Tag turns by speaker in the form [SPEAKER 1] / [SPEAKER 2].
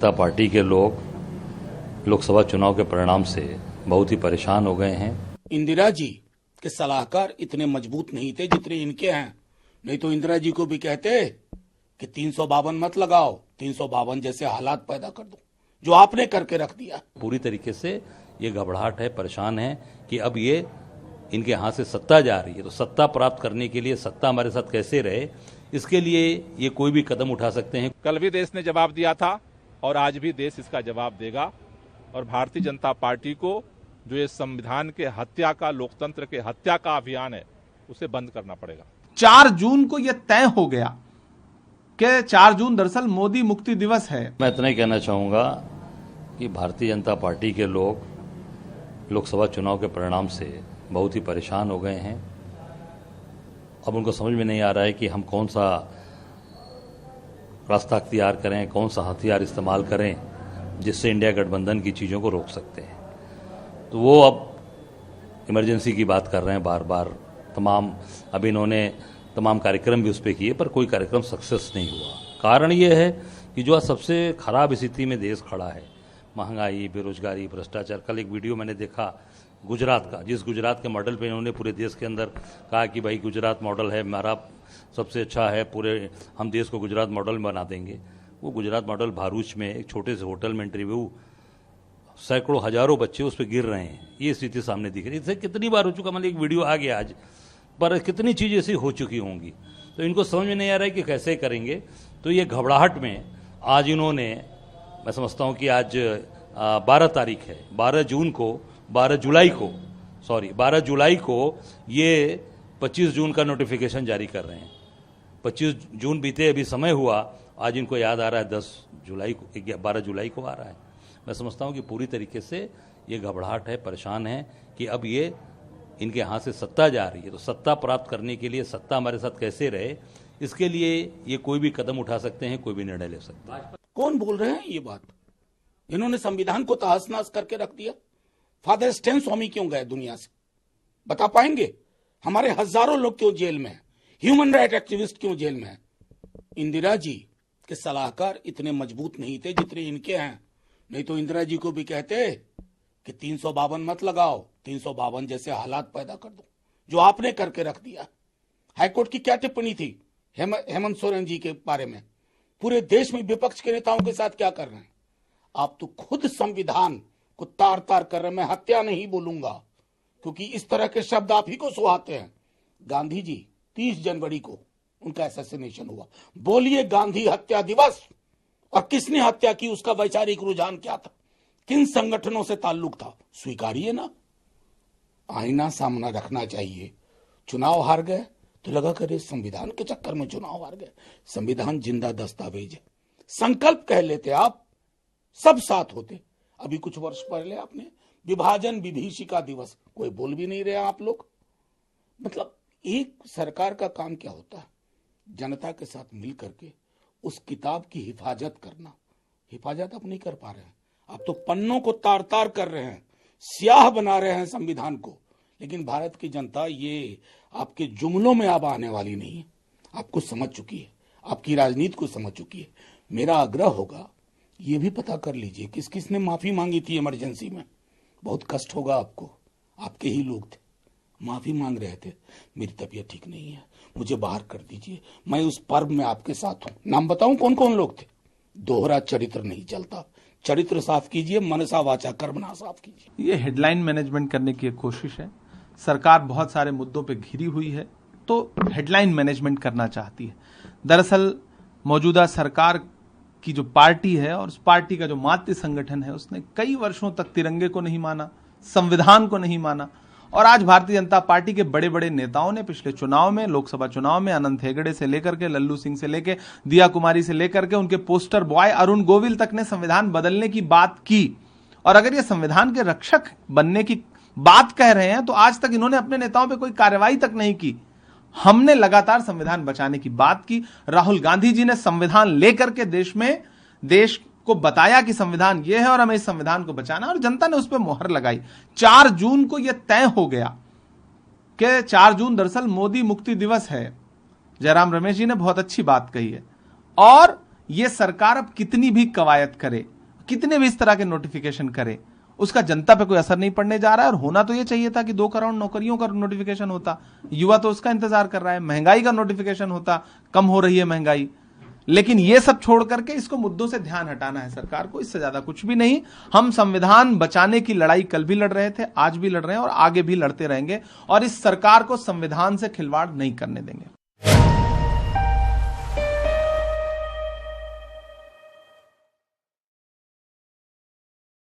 [SPEAKER 1] जनता party के लोग लोकसभा चुनाव के परिणाम से बहुत ही परेशान हो गए हैं।
[SPEAKER 2] इंदिरा जी के सलाहकार इतने मजबूत नहीं थे जितने इनके हैं, नहीं तो इंदिरा जी को भी कहते कि 352 मत लगाओ, 352 जैसे हालात पैदा कर दो, जो आपने करके रख दिया।
[SPEAKER 1] पूरी तरीके से ये घबराहट है, परेशान है कि अब ये इनके हाथ से सत्ता जा रही है, तो सत्ता प्राप्त करने के लिए सत्ता हमारे साथ कैसे रहे, इसके लिए ये कोई भी कदम उठा सकते हैं।
[SPEAKER 3] कल भी देश ने जवाब दिया था और आज भी देश इसका जवाब देगा और भारतीय जनता पार्टी को जो ये संविधान के हत्या का, लोकतंत्र के हत्या का अभियान है, उसे बंद करना पड़ेगा।
[SPEAKER 4] 4 जून को यह तय हो गया कि 4 जून दरअसल मोदी मुक्ति दिवस है।
[SPEAKER 1] मैं इतना ही कहना चाहूंगा कि भारतीय जनता पार्टी के लोग लोकसभा चुनाव के परिणाम से बहुत ही परेशान हो गए हैं। अब उनको समझ में नहीं आ रहा है कि हम कौन सा रास्ता अख्तियार करें, कौन सा हथियार इस्तेमाल करें जिससे इंडिया गठबंधन की चीज़ों को रोक सकते हैं। तो वो अब इमरजेंसी की बात कर रहे हैं बार बार। अभी इन्होंने तमाम कार्यक्रम भी उस पर किए, पर कोई कार्यक्रम सक्सेस नहीं हुआ। कारण ये है कि जो आज सबसे खराब स्थिति में देश खड़ा है, महंगाई, बेरोजगारी, भ्रष्टाचार। कल एक वीडियो मैंने देखा गुजरात का, जिस गुजरात के मॉडल पे इन्होंने पूरे देश के अंदर कहा कि भाई गुजरात मॉडल है हमारा, सबसे अच्छा है, पूरे हम देश को गुजरात मॉडल में बना देंगे। वो गुजरात मॉडल भारूच में एक छोटे से होटल में इंटरव्यू, सैकड़ों हजारों बच्चे उस पर गिर रहे हैं। ये स्थिति सामने दिख रही है। इससे कितनी बार हो चुका, मतलब एक वीडियो आ गया आज, पर कितनी चीज़ ऐसी हो चुकी होंगी, तो इनको समझ में नहीं आ रहा है कि कैसे करेंगे। तो ये घबराहट में आज इन्होंने, मैं समझता हूँ कि आज 12 तारीख है, 12 जुलाई को ये 25 जून का नोटिफिकेशन जारी कर रहे हैं। 25 जून बीते, अभी समय हुआ, आज इनको याद आ रहा है 12 जुलाई को आ रहा है। मैं समझता हूँ कि पूरी तरीके से ये घबराहट है, परेशान है कि अब ये इनके हाथ से सत्ता जा रही है, तो सत्ता प्राप्त करने के लिए सत्ता हमारे साथ कैसे रहे, इसके लिए ये कोई भी कदम उठा सकते हैं, कोई भी निर्णय ले सकते हैं।
[SPEAKER 2] कौन बोल रहे हैं ये बात? इन्होंने संविधान को तहस नहस करके रख दिया। फादर स्टैन स्वामी क्यों गए दुनिया से, बता पाएंगे? हमारे हजारों लोग क्यों जेल में हैं? ह्यूमन राइट एक्टिविस्ट क्यों जेल में हैं? इंदिरा जी के सलाहकार इतने मजबूत नहीं थे जितने इनके हैं, नहीं तो इंदिरा जी को भी कहते कि 352 मत लगाओ, 352 जैसे हालात पैदा कर दो, जो आपने करके रख दिया। हाईकोर्ट की क्या टिप्पणी थी हेमंत सोरेन जी के बारे में? पूरे देश में विपक्ष के नेताओं के साथ क्या कर रहे हैं? आप तो खुद संविधान को तार तार कर रहे हैं। मैं हत्या नहीं बोलूंगा क्योंकि इस तरह के शब्द आप ही को सुहाते हैं। गांधी जी 30 जनवरी को उनका असैसिनेशन हुआ, बोलिए गांधी हत्या दिवस, और किसने हत्या की, उसका वैचारिक रुझान क्या था, किन संगठनों से ताल्लुक था, स्वीकारिए ना। आईना सामना रखना चाहिए। चुनाव हार गए तो लगा करे संविधान के चक्कर में चुनाव हार गए। संविधान जिंदा दस्तावेज है। संकल्प कह लेते आप, सब साथ होते। अभी कुछ वर्ष पहले आपने विभाजन विभीषिका दिवस, कोई बोल भी नहीं रहे आप लोग। मतलब एक सरकार का काम क्या होता है? जनता के साथ मिल करके उस किताब की हिफाजत करना। हिफाजत आप नहीं कर पा रहे हैं। आप तो पन्नों को तार तार कर रहे हैं, स्याह बना रहे हैं संविधान को। लेकिन भारत की जनता ये आपके जुमलों में अब आने वाली नहीं है। आपको समझ चुकी है, आपकी राजनीति को समझ चुकी है। मेरा आग्रह होगा, ये भी पता कर लीजिए किस किस ने माफी मांगी थी इमरजेंसी में। बहुत कष्ट होगा आपको, आपके ही लोग थे, माफी मांग रहे थे, मेरी तबीयत ठीक नहीं है, मुझे बाहर कर दीजिए, मैं उस पर्व में आपके साथ हूं। नाम बताऊं कौन कौन लोग थे? दोहरा चरित्र नहीं चलता। चरित्र साफ कीजिए, मनसा वाचा कर्मणा साफ कीजिए।
[SPEAKER 4] ये हेडलाइन मैनेजमेंट करने की एक कोशिश है। सरकार बहुत सारे मुद्दों पे घिरी हुई है, तो हेडलाइन मैनेजमेंट करना चाहती है। दरअसल मौजूदा सरकार की जो पार्टी है और उस पार्टी का जो मातृ संगठन है, उसने कई वर्षों तक तिरंगे को नहीं माना, संविधान को नहीं माना। और आज भारतीय जनता पार्टी के बड़े बड़े नेताओं ने पिछले चुनाव में, लोकसभा चुनाव में, अनंत हेगड़े से लेकर के, लल्लू सिंह से लेकर, दिया कुमारी से लेकर के, उनके पोस्टर बॉय अरुण गोविल तक ने संविधान बदलने की बात की। और अगर ये संविधान के रक्षक बनने की बात कह रहे हैं तो आज तक इन्होंने अपने नेताओं पे कोई कार्रवाई तक नहीं की। हमने लगातार संविधान बचाने की बात की। राहुल गांधी जी ने संविधान लेकर के देश को बताया कि संविधान यह है और हमें इस संविधान को बचाना, और जनता ने उस पर मोहर लगाई। 4 जून को यह तय हो गया कि 4 जून दरअसल मोदी मुक्ति दिवस है। जयराम रमेश जी ने बहुत अच्छी बात कही है। और ये सरकार अब कितनी भी कवायद करे, कितने भी इस तरह के नोटिफिकेशन करे, उसका जनता पे कोई असर नहीं पड़ने जा रहा है। और होना तो ये चाहिए था कि 2 करोड़ नौकरियों का नोटिफिकेशन होता, युवा तो उसका इंतजार कर रहा है, महंगाई का नोटिफिकेशन होता, कम हो रही है महंगाई। लेकिन ये सब छोड़ करके इसको मुद्दों से ध्यान हटाना है सरकार को, इससे ज्यादा कुछ भी नहीं। हम संविधान बचाने की लड़ाई कल भी लड़ रहे थे, आज भी लड़ रहे हैं और आगे भी लड़ते रहेंगे, और इस सरकार को संविधान से खिलवाड़ नहीं करने देंगे।